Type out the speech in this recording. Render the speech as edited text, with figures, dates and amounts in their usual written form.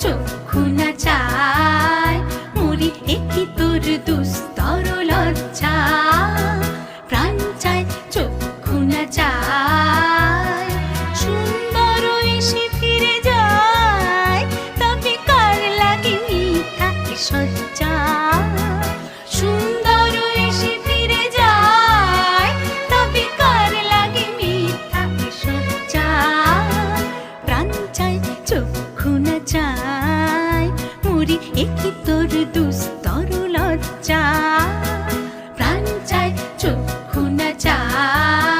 চক্ষু না চায় মরি একই তোর দুস্তর লজ্জা প্রাণ চায় চক্ষু না চায় সুন্দর এসে ফিরে যায় তবে কার লাগে মিথ্যা সজ্জা সুন্দর এসে ফিরে যায় তবে কার লাগে মিথ্যা সজ্জা প্রাণ চায় চক্ষু না চায় মরি একই তোর দুস্তর লজ্জা প্রাণ চায় চক্ষু না চায়